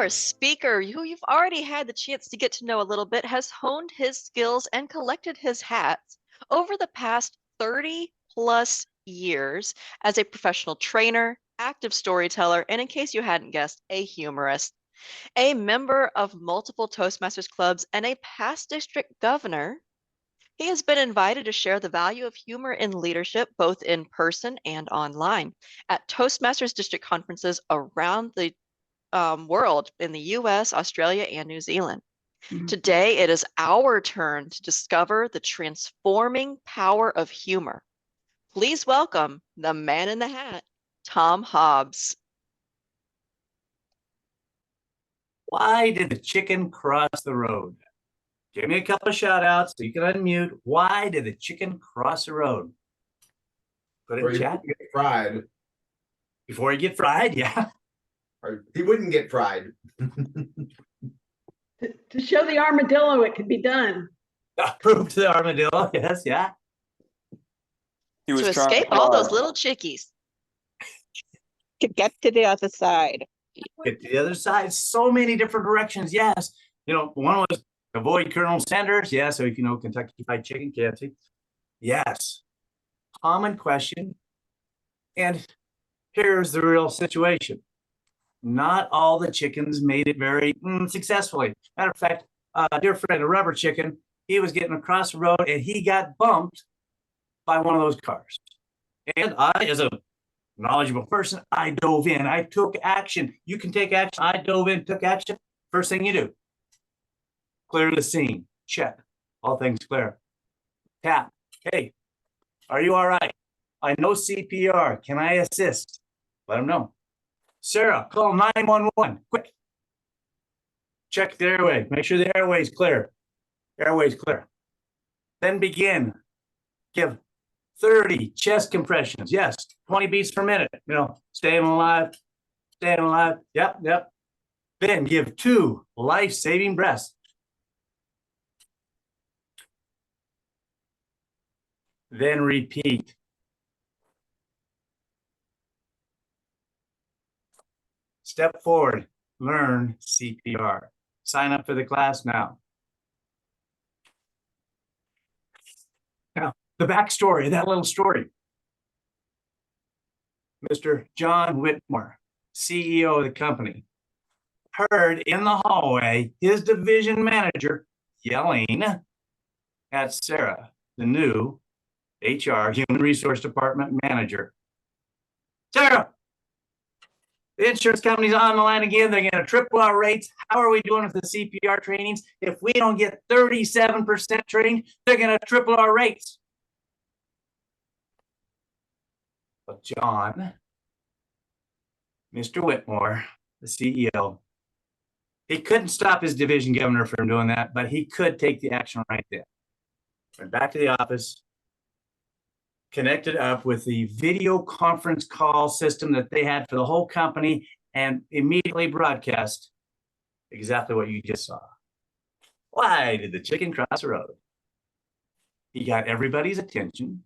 Our speaker, who you've already had the chance to get to know a little bit, has honed his skills and collected his hats over the past 30 plus years as a professional trainer, active storyteller, and in case you hadn't guessed, a humorist. A member of multiple Toastmasters clubs and a past district governor, he has been invited to share the value of humor in leadership, both in person and online, at Toastmasters district conferences around the world in the US, Australia, and New Zealand. Today, it is our turn to discover the transforming power of humor. Please welcome the man in the hat, Tom Hobbs. Why did the chicken cross the road? Give me a couple of shout outs so you can unmute. Why did the chicken cross the road? Put it in chat. Get fried. Before he get fried, yeah. Or he wouldn't get fried. To show the armadillo it could be done. Prove to the armadillo, yes, yeah. He was to escape all those little chickies. To get to the other side. Get to the other side. So many different directions, yes. You know, one was avoid Colonel Sanders. Yeah, so if you know Kentucky Fried Chicken, KFC. Yes. Common question. And here's the real situation. Not all the chickens made it very successfully. Matter of fact, a dear friend, a rubber chicken, he was getting across the road and he got bumped by one of those cars. And I, as a knowledgeable person, I dove in. I took action. You can take action. I dove in, took action. First thing you do, clear the scene. Check. All things clear. Tap. Hey, are you all right? I know CPR. Can I assist? Let him know. Sarah, call 911, quick. Check the airway, make sure the airway's clear. Airway's clear. Then begin. Give 30 chest compressions. Yes, 20 beats per minute. You know, staying alive, staying alive. Yep, yep. Then give 2 life-saving breaths. Then repeat. Step forward, learn CPR. Sign up for the class now. Now, the backstory of that little story. Mr. John Whitmore, CEO of the company, heard in the hallway his division manager yelling at Sarah, the new HR, Human Resource Department manager. Sarah! The insurance company's on the line again. They're going to triple our rates. How are we doing with the CPR trainings? If we don't get 37% trained, they're going to triple our rates. But John, Mr. Whitmore, the CEO, he couldn't stop his division governor from doing that, but he could take the action right there. Went back to the office, connected up with the video conference call system that they had for the whole company, and immediately broadcast exactly what you just saw. Why did the chicken cross the road? He got everybody's attention,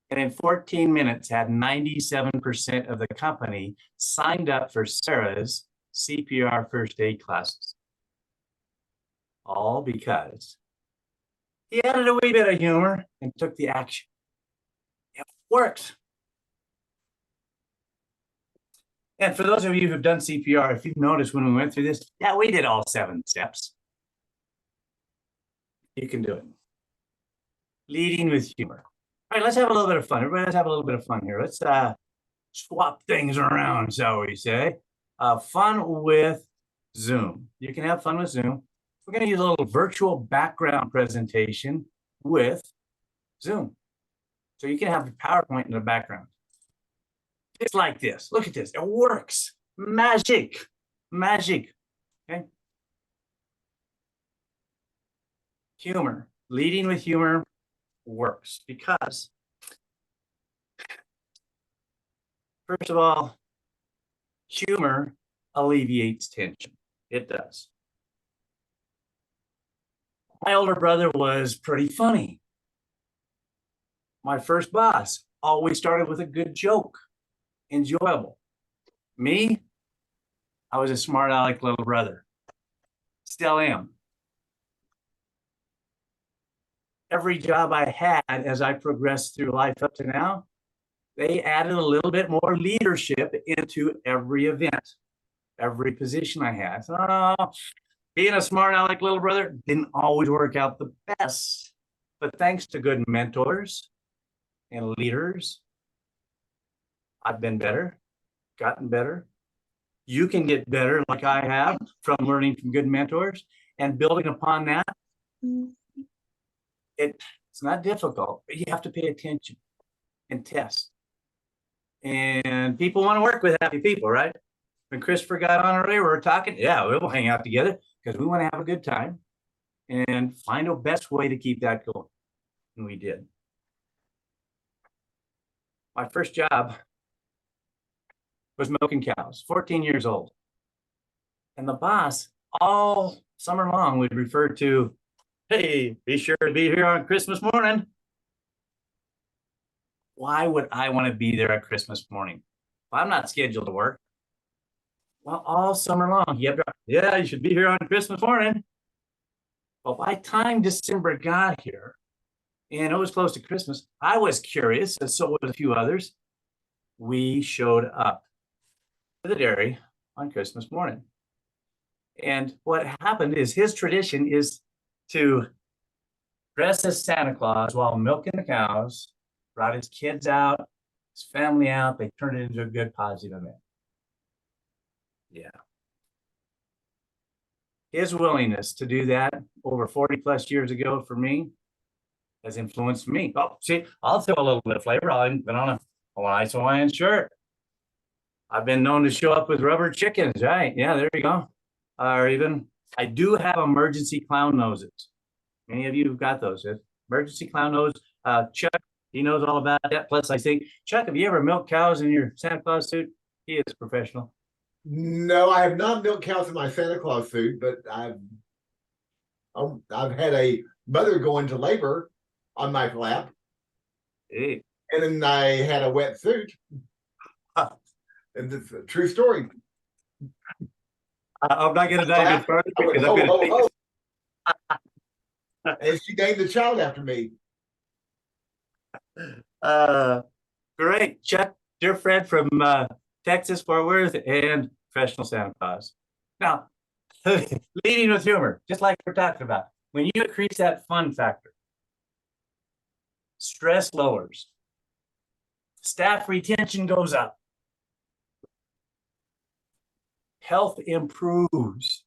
and in 14 minutes had 97% of the company signed up for Sarah's CPR first aid classes. All because he added a wee bit of humor and took the action. It works. And for those of you who've done CPR, if you've noticed when we went through this, yeah, we did all 7 steps. You can do it. Leading with humor. All right, let's have a little bit of fun. Everybody, let's have a little bit of fun here. Let's swap things around, shall we say. Fun with Zoom. You can have fun with Zoom. We're going to use a little virtual background presentation with Zoom. So you can have the PowerPoint in the background. It's like this. Look at this. It works. Magic. Magic. Okay. Humor. Leading with humor works because, first of all, humor alleviates tension. It does. My older brother was pretty funny. My first boss always started with a good joke, enjoyable. Me, I was a smart aleck little brother. Still am. Every job I had as I progressed through life up to now, they added a little bit more leadership into every event, every position I had. So, being a smart aleck little brother didn't always work out the best, but thanks to good mentors and leaders, I've been better, gotten better. You can get better like I have from learning from good mentors and building upon that. It's not difficult, but you have to pay attention and test. And people want to work with happy people, right? When Christopher got on earlier, we were talking, yeah, we'll hang out together because we want to have a good time and find a best way to keep that going. And we did. My first job was milking cows, 14 years old. And the boss all summer long would refer to, hey, be sure to be here on Christmas morning. Why would I want to be there at Christmas morning? Well, I'm not scheduled to work. Well, all summer long, yeah, you should be here on Christmas morning. Well, by the time December got here, and it was close to Christmas, I was curious, and so was a few others. We showed up to the dairy on Christmas morning. And what happened is his tradition is to dress as Santa Claus while milking the cows, brought his kids out, his family out. They turned it into a good, positive event. Yeah. His willingness to do that over 40 plus years ago for me has influenced me. Oh, see, I'll throw a little bit of flavor. I've been on a nice Hawaiian shirt. I've been known to show up with rubber chickens, right? Yeah, there you go. Or even, I do have emergency clown noses. Many of you have got those. Emergency clown nose. Chuck, he knows all about that. Plus, I say, Chuck, have you ever milked cows in your Santa Claus suit? He is professional. No, I have not milked cows in my Santa Claus suit, but I've had a mother go into labor on my lap. Hey. And then I had a wet suit. And it's a true story. I'm not going to dive in further because I'm going to. And she named the child after me. Great. Chuck, dear friend from Texas, Fort Worth, and professional Santa Claus. Now, leading with humor, just like we're talking about. When you increase that fun factor, stress lowers, staff retention goes up, health improves.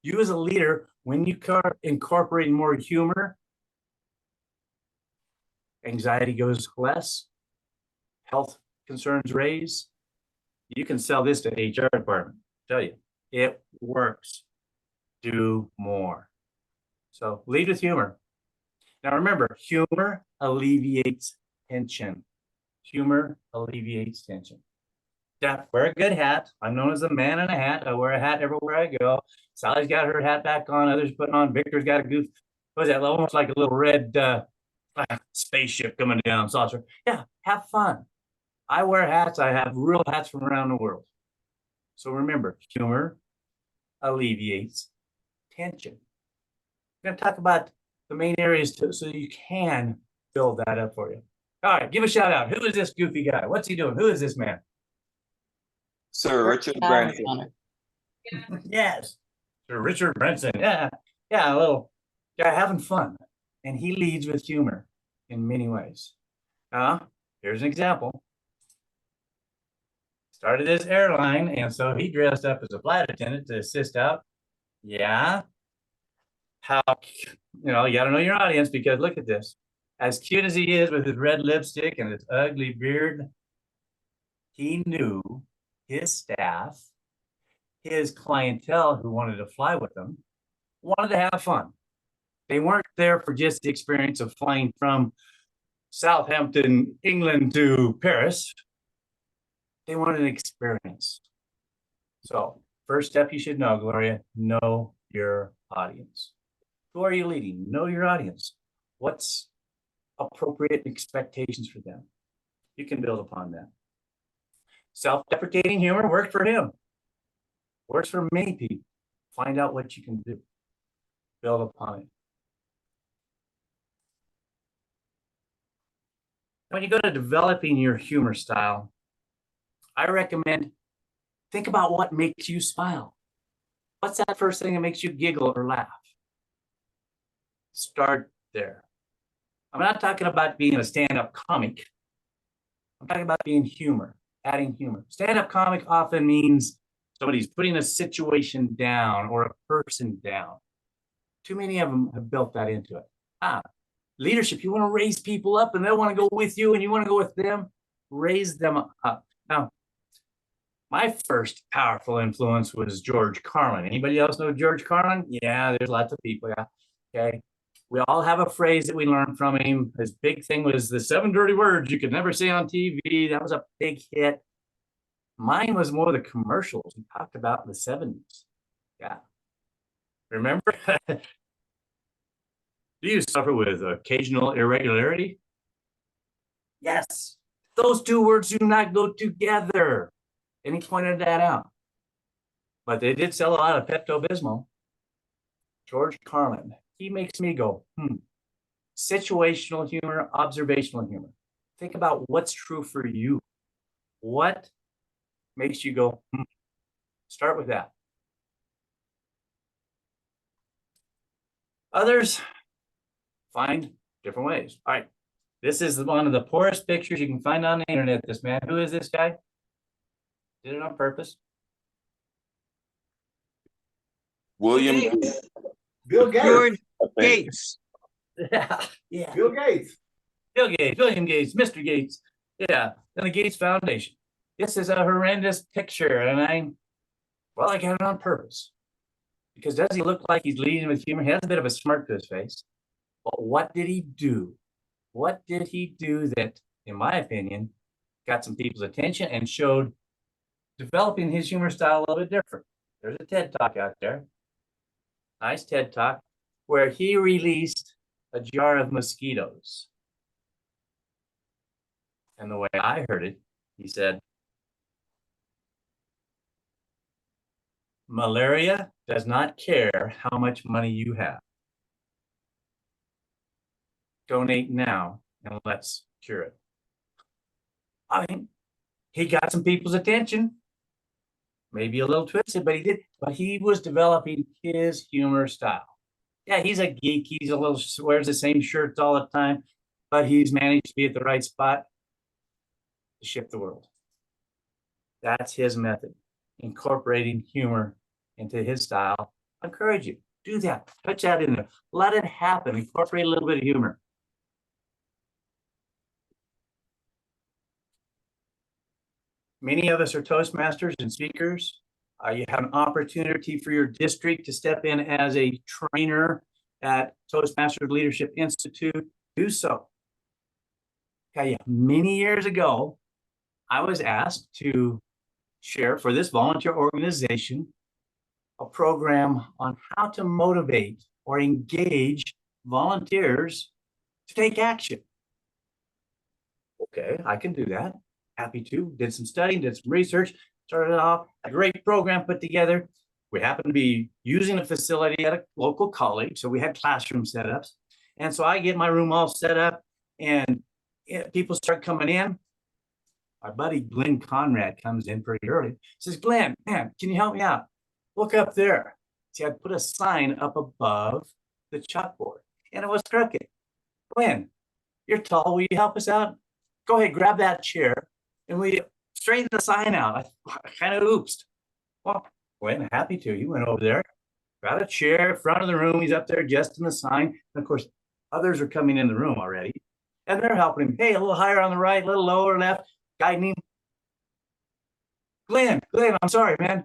You as a leader, when you incorporate more humor, anxiety goes less, health concerns raise. You can sell this to HR department. Tell you, it works. Do more. So lead with humor. Now remember, humor alleviates tension. Humor alleviates tension. Yeah, wear a good hat. I'm known as a man in a hat. I wear a hat everywhere I go. Sally's got her hat back on. Others putting on. Victor's got a goof. What is that? Almost like a little red spaceship coming down, saucer. Yeah, have fun. I wear hats. I have real hats from around the world. So remember, humor alleviates tension. We're going to talk about the main areas so you can build that up for you. All right, give a shout out. Who is this goofy guy? What's he doing? Who is this man? Sir Richard Branson. Yes, Sir Richard Branson. Yeah, a little guy having fun. And he leads with humor in many ways. Here's an example. Started this airline, and so he dressed up as a flight attendant to assist out. Yeah. How, you got to know your audience, because look at this. As cute as he is with his red lipstick and his ugly beard, he knew his staff, his clientele who wanted to fly with him, wanted to have fun. They weren't there for just the experience of flying from Southampton, England to Paris. They wanted an experience. So first step you should know, Gloria, know your audience. Who are you leading? Know your audience. What's appropriate expectations for them? You can build upon that. Self-deprecating humor worked for him. Works for many people. Find out what you can do. Build upon it. When you go to developing your humor style, I recommend think about what makes you smile. What's that first thing that makes you giggle or laugh? Start there. I'm not talking about being a stand-up comic. I'm talking about being humor, adding humor. Stand-up comic often means somebody's putting a situation down or a person down. Too many of them have built that into it. Leadership, you want to raise people up and they want to go with you and you want to go with them, raise them up. Now, my first powerful influence was George Carlin. Anybody else know George Carlin? Yeah, there's lots of people. Yeah. Okay. We all have a phrase that we learned from him. His big thing was the 7 dirty words you could never say on TV. That was a big hit. Mine was more the commercials he talked about in the 70s. Yeah. Remember? Do you suffer with occasional irregularity? Yes. Those two words do not go together. And he pointed that out. But they did sell a lot of Pepto-Bismol. George Carlin. He makes me go, Situational humor, observational humor. Think about what's true for you. What makes you go, Start with that. Others find different ways. All right. This is one of the poorest pictures you can find on the internet. This man, who is this guy? Did it on purpose. William Bill Gates. George I think. Gates. Yeah. Bill Gates. Bill Gates, William Gates, Mr. Gates. Yeah. And the Gates Foundation. This is a horrendous picture. And I got it on purpose. Because does he look like he's leading with humor? He has a bit of a smirk to his face. But what did he do? What did he do that, in my opinion, got some people's attention and showed developing his humor style a little bit different? There's a TED Talk out there. Nice TED Talk where he released a jar of mosquitoes. And the way I heard it, he said, malaria does not care how much money you have. Donate now and let's cure it. I mean, he got some people's attention. Maybe a little twisted, but he did. But he was developing his humor style. Yeah, he's a geek. He's a little, wears the same shirts all the time, but he's managed to be at the right spot to shift the world. That's his method, incorporating humor into his style. I encourage you, do that. Put that in there. Let it happen. Incorporate a little bit of humor. Many of us are Toastmasters and speakers. You have an opportunity for your district to step in as a trainer at Toastmasters Leadership Institute. Do so. Okay, many years ago, I was asked to share for this volunteer organization a program on how to motivate or engage volunteers to take action. Okay, I can do that. Happy to. Did some studying, did some research, started off a great program put together. We happened to be using a facility at a local college, so we had classroom setups. And so I get my room all set up and people start coming in. Our buddy Glenn Conrad comes in pretty early. Says, Glenn, man, can you help me out? Look up there. See, I put a sign up above the chalkboard and it was crooked. Glenn, you're tall. Will you help us out? Go ahead, grab that chair. And we straightened the sign out. I kind of oopsed. Well, Glenn, happy to. He went over there, got a chair, front of the room. He's up there adjusting the sign. And of course, others are coming in the room already. And they're helping him. Hey, a little higher on the right, a little lower left, guiding him. Glenn, I'm sorry, man.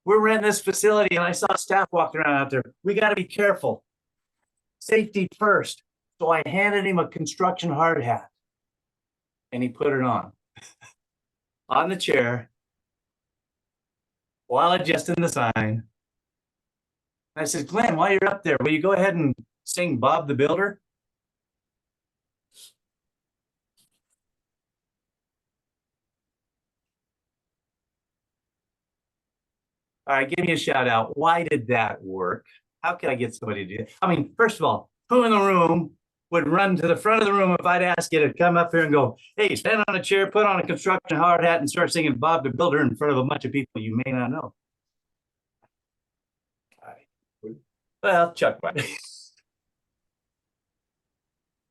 We're renting this facility and I saw staff walking around out there. We got to be careful. Safety first. So I handed him a construction hard hat and he put it on the chair while adjusting the sign. I said, Glenn, while you're up there, will you go ahead and sing Bob the Builder? All right, give me a shout out. Why did that work? How can I get somebody to do it? I mean, first of all, who in the room would run to the front of the room if I'd ask you to come up here and go, hey, stand on a chair, put on a construction hard hat, and start singing Bob the Builder in front of a bunch of people you may not know? All right. Well, Chuck might.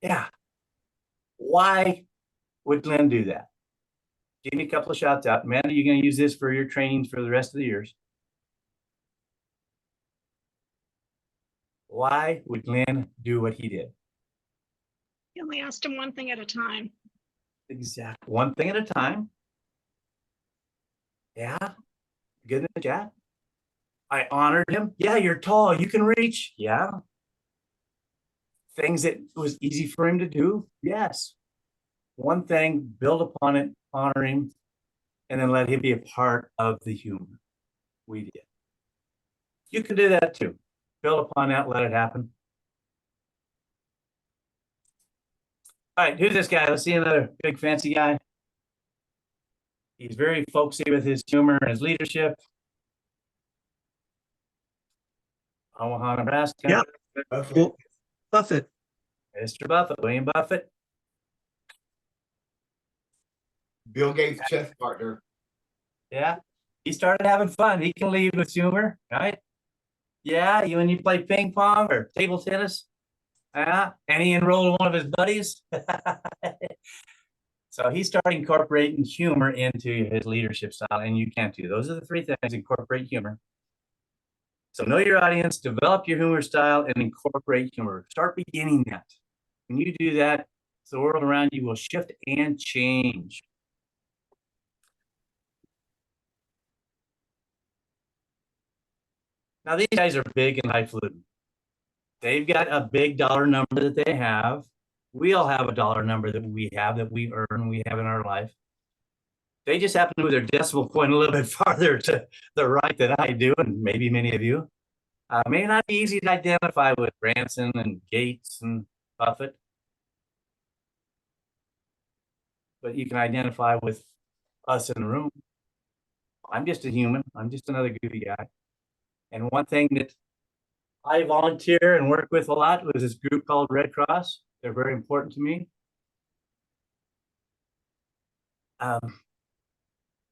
Yeah. Why would Glenn do that? Give me a couple of shots out. Amanda, you're going to use this for your trainings for the rest of the years. Why would Glenn do what he did? You only asked him one thing at a time. Exactly. One thing at a time. Yeah. Good in the chat. I honored him. Yeah, you're tall. You can reach. Yeah. Things that was easy for him to do. Yes. One thing, build upon it, honor him, and then let him be a part of the humor. We did. You can do that too. Build upon that, let it happen. All right, who's this guy? Let's see another big fancy guy. He's very folksy with his humor and his leadership. Omaha, Nebraska. Yep. Buffett. Buffett. Mr. Buffett, William Buffett. Bill Gates' chess partner. Yeah, he started having fun. He can lead with humor, right? Yeah, when you play ping pong or table tennis, and he enrolled one of his buddies. So he started incorporating humor into his leadership style, and you can too. Those are the three things: incorporate humor. So know your audience, develop your humor style, and incorporate humor. Start beginning that. When you do that, the world around you will shift and change. Now, these guys are big and highfalutin. They've got a big dollar number that they have. We all have a dollar number that we have, that we earn, we have in our life. They just happen to move their decimal point a little bit farther to the right than I do, and maybe many of you. May not be easy to identify with Branson and Gates and Buffett, but you can identify with us in the room. I'm just a human. I'm just another goofy guy. And one thing that I volunteer and work with a lot was this group called Red Cross. They're very important to me.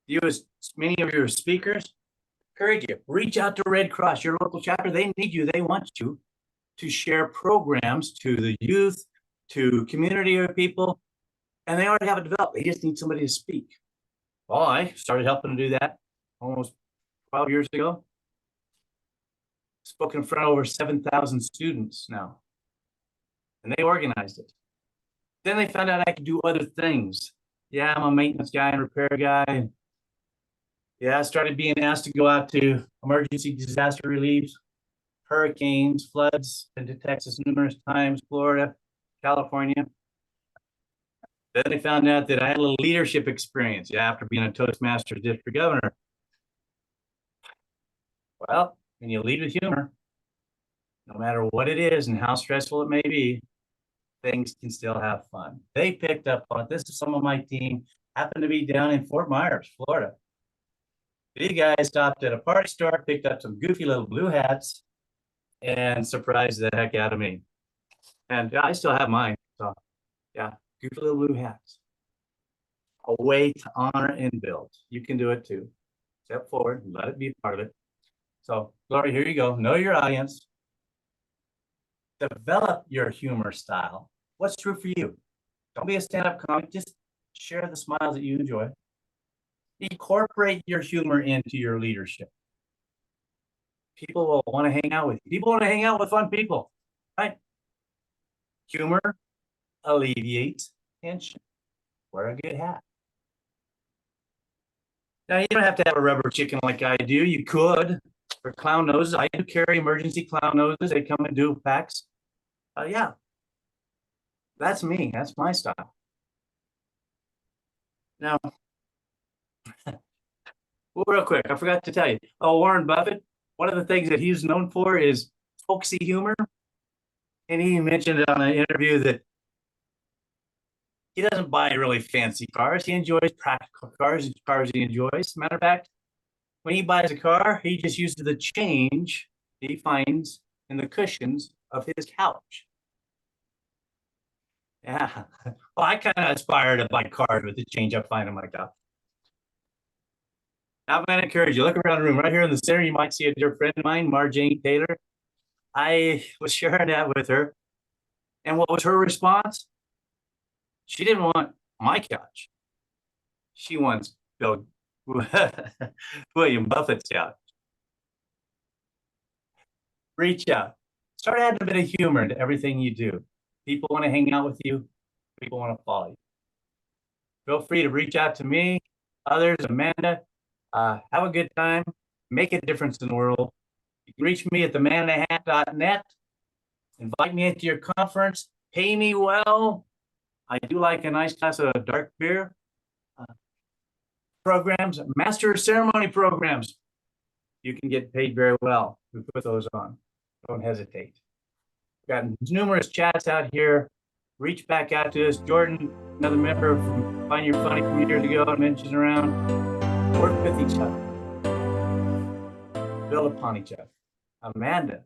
You, as many of your speakers, encourage you, reach out to Red Cross, your local chapter. They need you. They want you to share programs to the youth, to community of people, and they already have it developed. They just need somebody to speak. Well, I started helping to do that almost 12 years ago. Spoken in front of over 7,000 students now, and they organized it. Then they found out I could do other things. Yeah, I'm a maintenance guy and repair guy. Yeah, I started being asked to go out to emergency disaster relief, hurricanes, floods into Texas numerous times, Florida, California. Then they found out that I had a little leadership experience, yeah, after being a Toastmasters district governor. Well, when you lead with humor, no matter what it is and how stressful it may be, things can still have fun. They picked up on it. This is some of my team, happened to be down in Fort Myers, Florida. These guys stopped at a party store, picked up some goofy little blue hats, and surprised the heck out of me. And I still have mine. So, yeah, goofy little blue hats. A way to honor and build. You can do it too. Step forward, let it be a part of it. So, Gloria, here you go. Know your audience. Develop your humor style. What's true for you? Don't be a stand-up comic. Just share the smiles that you enjoy. Incorporate your humor into your leadership. People will want to hang out with you. People want to hang out with fun people, right? Humor alleviates tension. Wear a good hat. Now, you don't have to have a rubber chicken like I do. You could. For clown noses, I do carry emergency clown noses. They come in dual packs. Yeah, that's me. That's my style. Now, well, real quick, I forgot to tell you. Oh, Warren Buffett, one of the things that he's known for is folksy humor. And he mentioned on an interview that he doesn't buy really fancy cars. He enjoys practical cars, cars he enjoys. Matter of fact, when he buys a car, he just uses the change he finds in the cushions of his couch. Yeah. Well, I kind of aspire to buy cars with the change I find in my couch. I'm going to encourage you, look around the room. Right here in the center, you might see a dear friend of mine, Marjane Taylor. I was sharing that with her. And what was her response? She didn't want my couch. She wants Bill William Buffett's couch. Reach out. Start adding a bit of humor into everything you do. People want to hang out with you. People want to follow you. Feel free to reach out to me, others, Amanda. Have a good time. Make a difference in the world. You can reach me at themaninahat.net. Invite me into your conference. Pay me well. I do like a nice glass of dark beer. Programs, master of ceremony programs. You can get paid very well. We put those on. Don't hesitate. We've got numerous chats out here. Reach back out to us. Jordan, another member from Find Your Funny from years ago, I mentioned around. Work with each other. Build upon each other. Amanda,